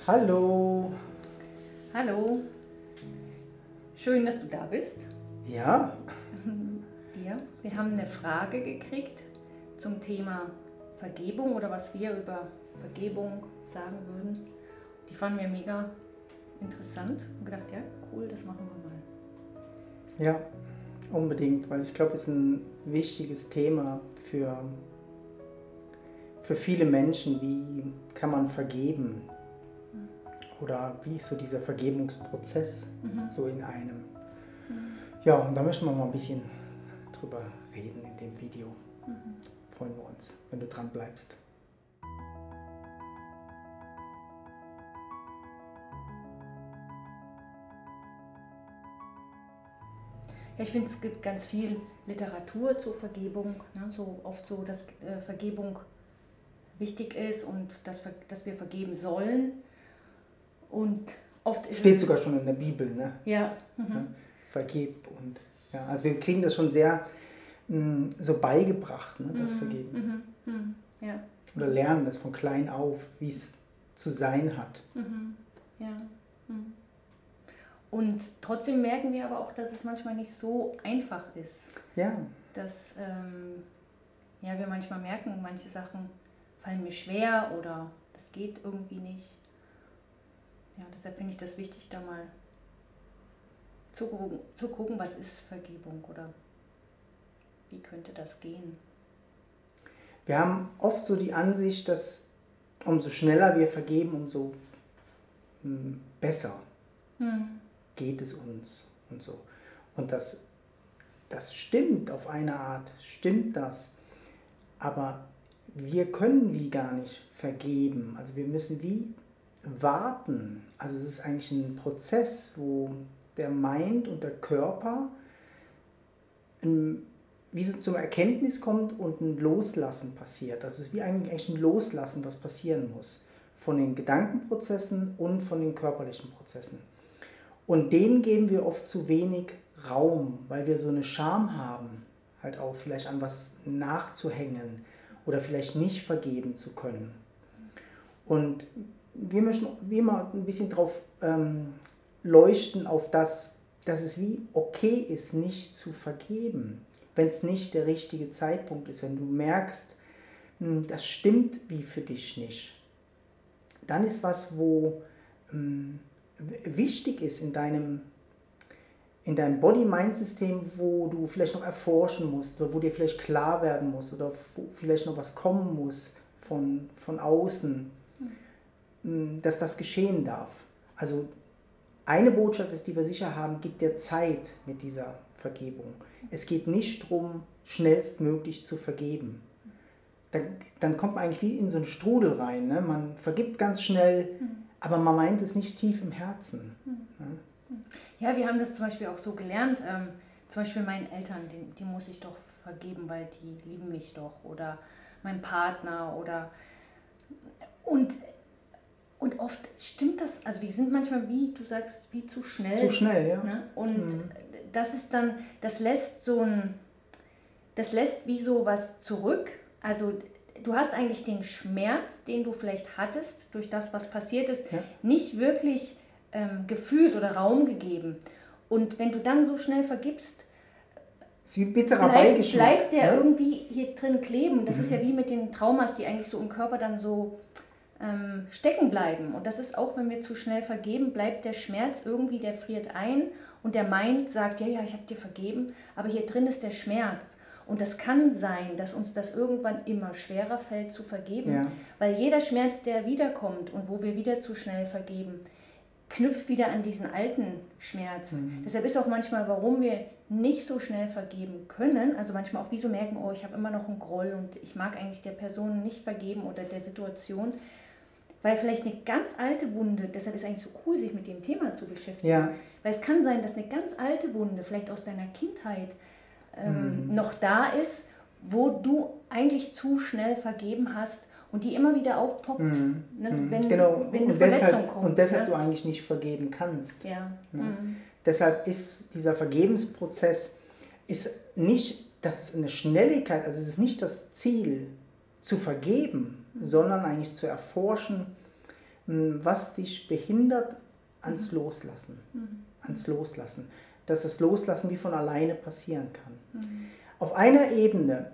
Hallo. Hallo, schön, dass du da bist. Ja, Ja, wir haben eine Frage gekriegt zum Thema Vergebung oder was wir über Vergebung sagen würden. Die fanden wir mega interessant und gedacht, ja, cool, das machen wir mal. ja, unbedingt, weil ich glaube, es ist ein wichtiges Thema für viele Menschen. Wie kann man vergeben? Oder wie ist so dieser Vergebungsprozess so in einem? Ja, und da möchten wir mal ein bisschen drüber reden in dem Video. Freuen wir uns, wenn du dran bleibst. Ja, ich finde, es gibt ganz viel Literatur zur Vergebung, ne? So oft so, dass Vergebung wichtig ist und dass wir vergeben sollen. Und oft ist Steht es... sogar schon in der Bibel, ne? Ja, Ja, vergib und ja, also wir kriegen das schon sehr so beigebracht, ne, das Vergeben. ja. Oder lernen das von klein auf, wie es zu sein hat. Ja. Und trotzdem merken wir aber auch, dass es manchmal nicht so einfach ist. Ja, Dass ja, wir manchmal merken, manche Sachen fallen mir schwer oder das geht irgendwie nicht. Ja, deshalb finde ich das wichtig, da mal zu gucken, was ist Vergebung oder wie könnte das gehen. wir haben oft so die Ansicht, dass umso schneller wir vergeben, umso besser geht es uns und so. Und das stimmt auf eine Art, stimmt das. Aber wir können wie gar nicht vergeben. Also wir müssen wie warten. Also es ist eigentlich ein Prozess, wo der Mind und der Körper wie so zum Erkenntnis kommt und ein Loslassen passiert. Also es ist wie eigentlich ein Loslassen, was passieren muss. Von den Gedankenprozessen und von den körperlichen Prozessen. Und denen geben wir oft zu wenig Raum, weil wir so eine Scham haben, halt auch vielleicht an was nachzuhängen oder vielleicht nicht vergeben zu können. Und wir möchten wie immer ein bisschen drauf leuchten auf das, dass es wie okay ist, nicht zu vergeben, wenn es nicht der richtige Zeitpunkt ist, wenn du merkst, das stimmt wie für dich nicht. Dann ist was, wo wichtig ist in deinem Body-Mind-System, wo du vielleicht noch erforschen musst oder wo dir vielleicht klar werden muss oder wo vielleicht noch was kommen muss von außen, dass das geschehen darf. Also eine Botschaft ist, die wir sicher haben, gib dir Zeit mit dieser Vergebung. Es geht nicht darum, schnellstmöglich zu vergeben. Dann kommt man eigentlich wie in so einen Strudel rein. Ne? Man vergibt ganz schnell, aber man meint es nicht tief im Herzen. Ne? Ja, wir haben das zum Beispiel auch so gelernt. Zum Beispiel meinen Eltern, die muss ich doch vergeben, weil die lieben mich doch. Oder mein Partner oder... Und oft stimmt das, also wir sind manchmal, wie du sagst, wie zu schnell. Zu schnell, ja. Ne? Und das ist dann, das lässt wie so was zurück. Also du hast eigentlich den Schmerz, den du vielleicht hattest, durch das, was passiert ist, nicht wirklich gefühlt oder Raum gegeben. Und wenn du dann so schnell vergibst, ist wie bitterer Beigeschmack. Bleibt der irgendwie hier drin kleben. Das ist ja wie mit den Traumas, die eigentlich so im Körper dann so stecken bleiben. Und das ist auch, wenn wir zu schnell vergeben, bleibt der Schmerz irgendwie, der friert ein und der Mind sagt, ja, ich habe dir vergeben, aber hier drin ist der Schmerz. Und das kann sein, dass uns das irgendwann immer schwerer fällt zu vergeben, weil jeder Schmerz, der wiederkommt und wo wir wieder zu schnell vergeben, knüpft wieder an diesen alten Schmerz. Deshalb ist auch manchmal, warum wir nicht so schnell vergeben können, also manchmal auch wie so merken, oh, ich habe immer noch einen Groll und ich mag eigentlich der Person nicht vergeben oder der Situation, weil vielleicht eine ganz alte Wunde, deshalb ist es eigentlich so cool, sich mit dem Thema zu beschäftigen, weil es kann sein, dass eine ganz alte Wunde, vielleicht aus deiner Kindheit, noch da ist, wo du eigentlich zu schnell vergeben hast und die immer wieder aufpoppt, ne, wenn eine Verletzung kommt. Und deshalb du eigentlich nicht vergeben kannst. Ja. Ne? Deshalb ist dieser Vergebensprozess ist nicht, das ist eine Schnelligkeit, also es ist nicht das Ziel, zu vergeben, sondern eigentlich zu erforschen, was dich behindert ans Loslassen. Ans Loslassen. Dass das Loslassen wie von alleine passieren kann. Auf einer Ebene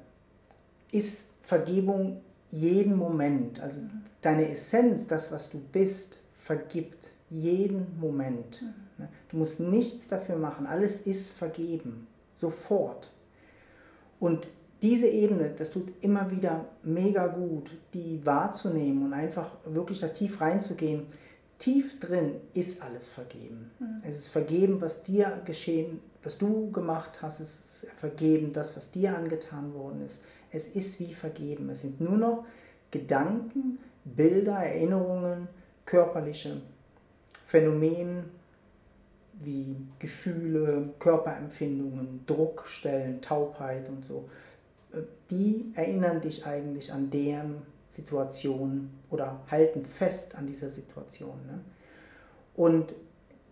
ist Vergebung jeden Moment, also deine Essenz, das, was du bist, vergibt jeden Moment. Du musst nichts dafür machen, alles ist vergeben, sofort. Und diese Ebene, das tut immer wieder mega gut, die wahrzunehmen und einfach wirklich da tief reinzugehen. Tief drin ist alles vergeben. Es ist vergeben, was dir geschehen, was du gemacht hast, es ist vergeben, das, was dir angetan worden ist. Es ist wie vergeben. Es sind nur noch Gedanken, Bilder, Erinnerungen, körperliche Phänomene wie Gefühle, Körperempfindungen, Druckstellen, Taubheit und so. Die erinnern dich eigentlich an deren Situation oder halten fest an dieser Situation. Ne? Und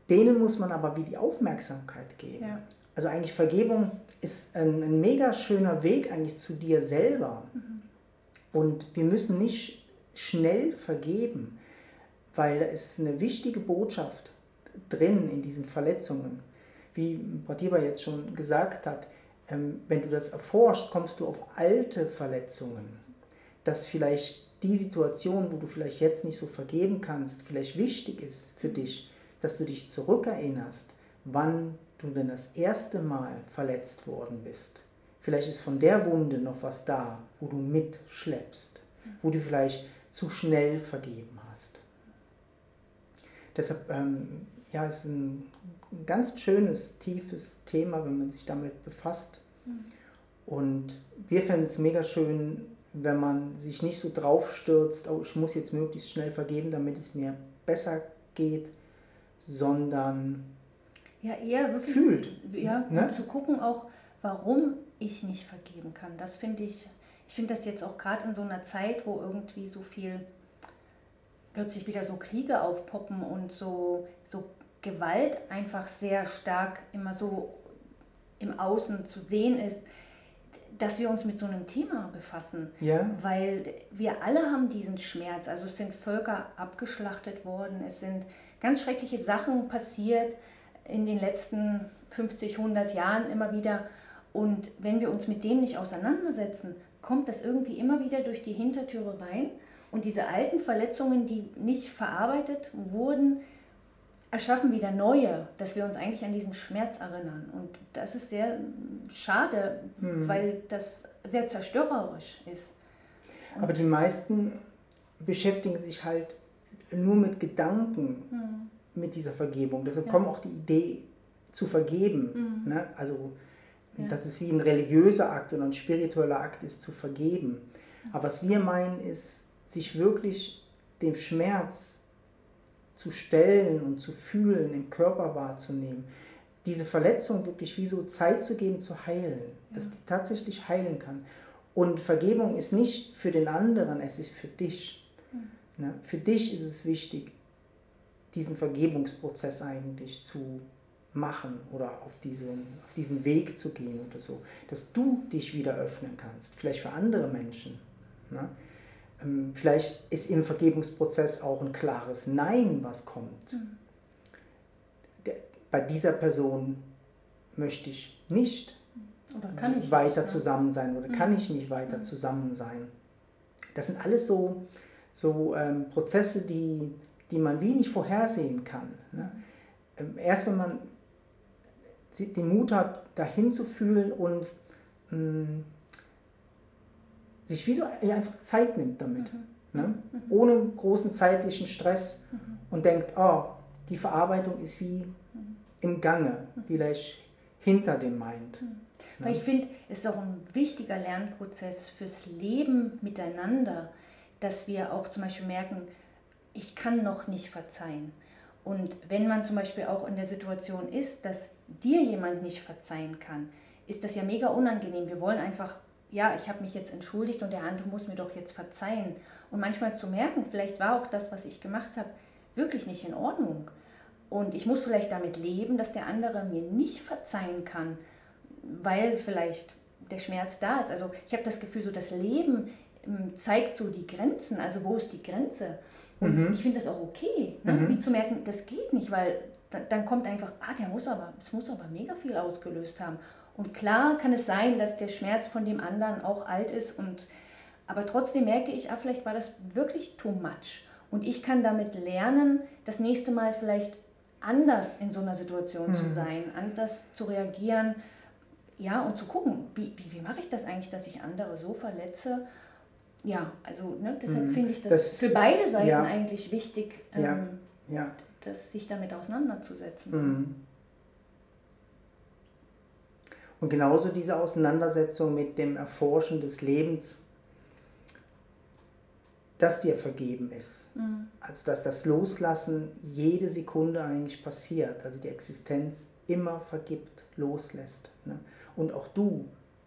denen muss man aber wie die Aufmerksamkeit geben. Ja. Also eigentlich Vergebung ist ein mega schöner Weg eigentlich zu dir selber. Und wir müssen nicht schnell vergeben, weil es ist eine wichtige Botschaft drin in diesen Verletzungen. Wie Pratibha jetzt schon gesagt hat, wenn du das erforschst, kommst du auf alte Verletzungen, dass vielleicht die Situation, wo du vielleicht jetzt nicht so vergeben kannst, vielleicht wichtig ist für dich, dass du dich zurückerinnerst, wann du denn das erste Mal verletzt worden bist. Vielleicht ist von der Wunde noch was da, wo du mitschleppst, wo du vielleicht zu schnell vergeben hast. Deshalb ist ein ganz schönes, tiefes Thema, wenn man sich damit befasst. Und wir fänden es mega schön, wenn man sich nicht so drauf stürzt, oh, ich muss jetzt möglichst schnell vergeben, damit es mir besser geht, sondern eher wirklich fühlt. Und zu gucken auch, warum ich nicht vergeben kann. Das finde ich finde das jetzt auch gerade in so einer Zeit, wo irgendwie so viel plötzlich wieder so Kriege aufpoppen und so Gewalt einfach sehr stark immer so im Außen zu sehen ist, dass wir uns mit so einem Thema befassen, weil wir alle haben diesen Schmerz. Also es sind Völker abgeschlachtet worden, es sind ganz schreckliche Sachen passiert in den letzten 50, 100 Jahren immer wieder. Und wenn wir uns mit dem nicht auseinandersetzen, kommt das irgendwie immer wieder durch die Hintertüre rein. Und diese alten Verletzungen, die nicht verarbeitet wurden, erschaffen wieder neue, dass wir uns eigentlich an diesen Schmerz erinnern. Und das ist sehr schade, weil das sehr zerstörerisch ist. Aber die meisten beschäftigen sich halt nur mit Gedanken, mit dieser Vergebung. Deshalb kommt auch die Idee zu vergeben. Ne? Also, dass es wie ein religiöser Akt oder ein spiritueller Akt ist, zu vergeben. Aber was wir meinen, ist, sich wirklich dem Schmerz zu stellen und zu fühlen, im Körper wahrzunehmen, diese Verletzung wirklich wie so Zeit zu geben, zu heilen, dass die tatsächlich heilen kann. Und Vergebung ist nicht für den anderen, es ist für dich. Ne? Für dich ist es wichtig, diesen Vergebungsprozess eigentlich zu machen oder auf diesen Weg zu gehen oder so, dass du dich wieder öffnen kannst, vielleicht für andere Menschen. Ne? Vielleicht ist im Vergebungsprozess auch ein klares Nein, was kommt. Bei dieser Person möchte ich nicht weiter zusammen sein oder kann ich nicht weiter zusammen sein. Das sind alles so Prozesse, die man wie nicht vorhersehen kann. Ne? Erst wenn man den Mut hat, dahin zu fühlen und sich wie so einfach Zeit nimmt damit, ne? Ohne großen zeitlichen Stress und denkt, die Verarbeitung ist wie im Gange, vielleicht hinter dem Mind. Weil ich finde, es ist auch ein wichtiger Lernprozess fürs Leben miteinander, dass wir auch zum Beispiel merken, ich kann noch nicht verzeihen. Und wenn man zum Beispiel auch in der Situation ist, dass dir jemand nicht verzeihen kann, ist das ja mega unangenehm. Wir wollen einfach, ich habe mich jetzt entschuldigt und der andere muss mir doch jetzt verzeihen. Und manchmal zu merken, vielleicht war auch das, was ich gemacht habe, wirklich nicht in Ordnung. Und ich muss vielleicht damit leben, dass der andere mir nicht verzeihen kann, weil vielleicht der Schmerz da ist. Also ich habe das Gefühl, so das Leben zeigt so die Grenzen, also wo ist die Grenze? Und ich finde das auch okay, ne? Wie zu merken, das geht nicht, weil dann kommt einfach, das muss aber mega viel ausgelöst haben. Und klar kann es sein, dass der Schmerz von dem anderen auch alt ist, aber trotzdem merke ich, vielleicht war das wirklich too much. Und ich kann damit lernen, das nächste Mal vielleicht anders in so einer Situation zu sein, anders zu reagieren, ja, und zu gucken, wie mache ich das eigentlich, dass ich andere so verletze. Ja, also ne, deshalb finde ich das für beide Seiten eigentlich wichtig, sich damit auseinanderzusetzen. Und genauso diese Auseinandersetzung mit dem Erforschen des Lebens, das dir vergeben ist. Also dass das Loslassen jede Sekunde eigentlich passiert, also die Existenz immer vergibt, loslässt. Ne? Und auch du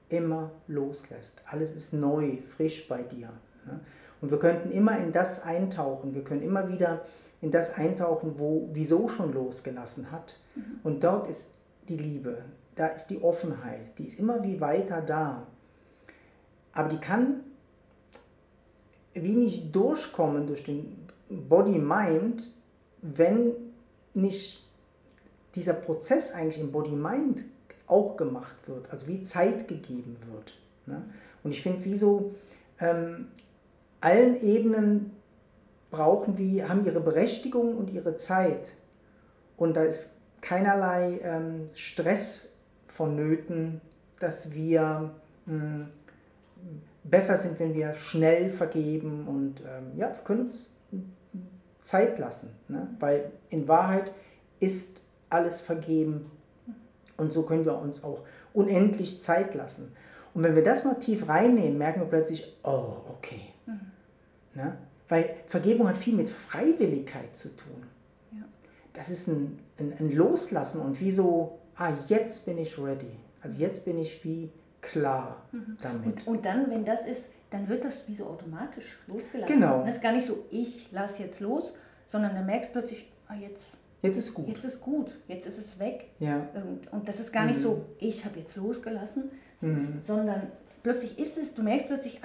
immer loslässt. Alles ist neu, frisch bei dir. Ne? Und wir könnten immer in das eintauchen, wir können immer wieder in das eintauchen, wo wieso schon losgelassen hat. Und dort ist die Liebe, da ist die Offenheit, die ist immer wie weiter da. Aber die kann wie nicht durchkommen durch den Body-Mind, wenn nicht dieser Prozess eigentlich im Body-Mind auch gemacht wird, also wie Zeit gegeben wird. Ne? Und ich finde, wie so allen Ebenen haben ihre Berechtigung und ihre Zeit. Und da ist keinerlei Stress vonnöten, dass wir besser sind, wenn wir schnell vergeben und wir können uns Zeit lassen, ne? Weil in Wahrheit ist alles vergeben und so können wir uns auch unendlich Zeit lassen. Und wenn wir das mal tief reinnehmen, merken wir plötzlich, oh, okay. Ne? Weil Vergebung hat viel mit Freiwilligkeit zu tun. Ja. Das ist ein Loslassen und wie so, jetzt bin ich ready. Also jetzt bin ich wie klar damit. Und dann, wenn das ist, dann wird das wie so automatisch losgelassen. Genau. Das ist gar nicht so, ich lasse jetzt los, sondern du merkst plötzlich, jetzt ist gut. Jetzt ist gut, jetzt ist es weg. Ja. Und das ist gar nicht so, ich habe jetzt losgelassen, sondern plötzlich ist es, du merkst plötzlich,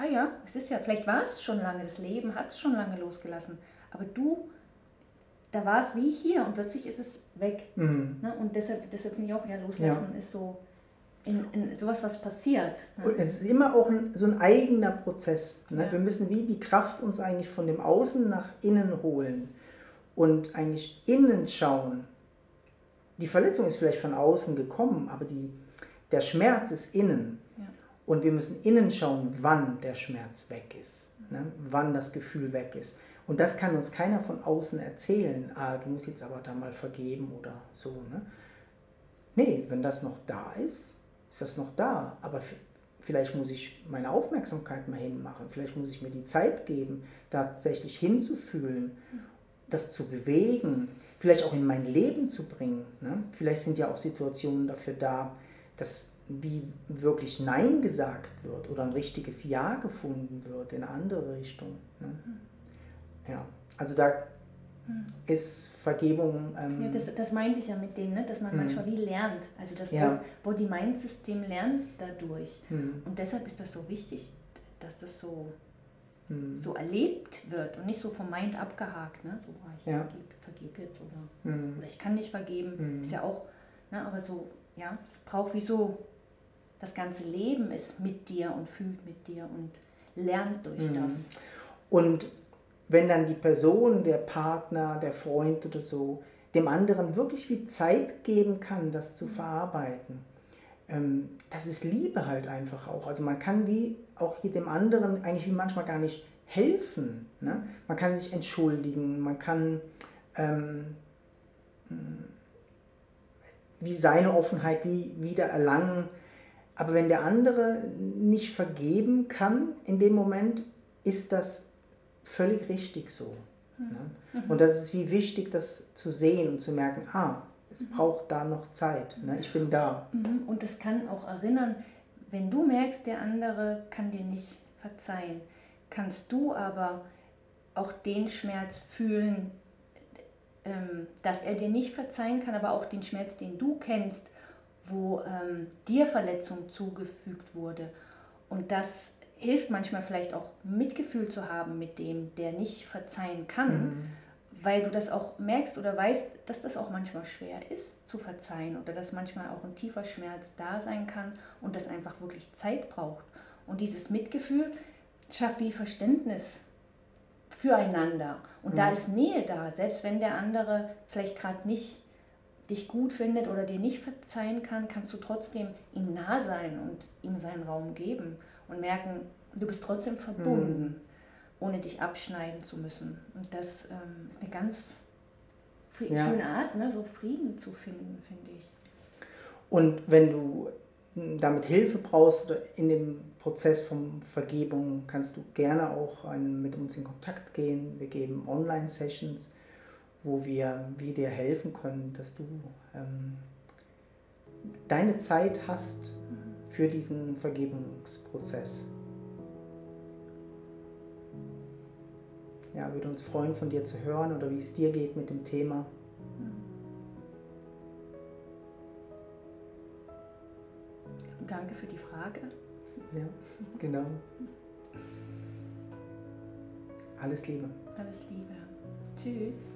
es ist ja, vielleicht war es schon lange, das Leben hat es schon lange losgelassen, aber da war es wie hier und plötzlich ist es weg. Ne? Und deshalb finde ich auch, loslassen ist so in sowas, was passiert. Ne? Und es ist immer auch so ein eigener Prozess. Ne? Ja. Wir müssen wie die Kraft uns eigentlich von dem Außen nach innen holen und eigentlich innen schauen. Die Verletzung ist vielleicht von außen gekommen, aber der Schmerz ist innen. Ja. Und wir müssen innen schauen, wann der Schmerz weg ist, ne? Wann das Gefühl weg ist. Und das kann uns keiner von außen erzählen, du musst jetzt aber da mal vergeben oder so. Ne? Nee, wenn das noch da ist das noch da. Aber vielleicht muss ich meine Aufmerksamkeit mal hinmachen, vielleicht muss ich mir die Zeit geben, tatsächlich hinzufühlen, das zu bewegen, vielleicht auch in mein Leben zu bringen. Ne? Vielleicht sind ja auch Situationen dafür da, dass wie wirklich Nein gesagt wird oder ein richtiges Ja gefunden wird in eine andere Richtung. Ne? Ja, also da ist Vergebung... das meinte ich ja mit dem, ne? Dass man manchmal wie lernt. Also das Body-Mind-System lernt dadurch. Und deshalb ist das so wichtig, dass das so erlebt wird und nicht so vom Mind abgehakt. Ne? So, ich vergebe jetzt oder ich kann nicht vergeben. Ist ja auch, ne? Aber so, es braucht wie so, das ganze Leben ist mit dir und fühlt mit dir und lernt durch das. Und wenn dann die Person, der Partner, der Freund oder so, dem anderen wirklich viel Zeit geben kann, das zu verarbeiten, das ist Liebe halt einfach auch. Also man kann wie auch dem anderen eigentlich wie manchmal gar nicht helfen. Ne? Man kann sich entschuldigen, man kann wie seine Offenheit wie wieder erlangen. Aber wenn der andere nicht vergeben kann in dem Moment, ist das völlig richtig so. Ne? Und das ist wie wichtig, das zu sehen und zu merken, es braucht da noch Zeit, ne? Ich bin da. Und das kann auch erinnern, wenn du merkst, der andere kann dir nicht verzeihen, kannst du aber auch den Schmerz fühlen, dass er dir nicht verzeihen kann, aber auch den Schmerz, den du kennst, wo dir Verletzung zugefügt wurde. Und das hilft manchmal vielleicht auch Mitgefühl zu haben mit dem, der nicht verzeihen kann, weil du das auch merkst oder weißt, dass das auch manchmal schwer ist zu verzeihen oder dass manchmal auch ein tiefer Schmerz da sein kann und das einfach wirklich Zeit braucht. Und dieses Mitgefühl schafft wie Verständnis füreinander. Und da ist Nähe da, selbst wenn der andere vielleicht gerade nicht dich gut findet oder dir nicht verzeihen kann, kannst du trotzdem ihm nah sein und ihm seinen Raum geben und merken, du bist trotzdem verbunden, ohne dich abschneiden zu müssen. Und das ist eine ganz schöne Art, ne? So Frieden zu finden, finde ich. Und wenn du damit Hilfe brauchst oder in dem Prozess von Vergebung, kannst du gerne auch mit uns in Kontakt gehen. Wir geben Online-Sessions, wo wir dir helfen können, dass du deine Zeit hast für diesen Vergebungsprozess. Ja, würde uns freuen, von dir zu hören oder wie es dir geht mit dem Thema. Danke für die Frage. Ja, genau. Alles Liebe. Alles Liebe. Tschüss.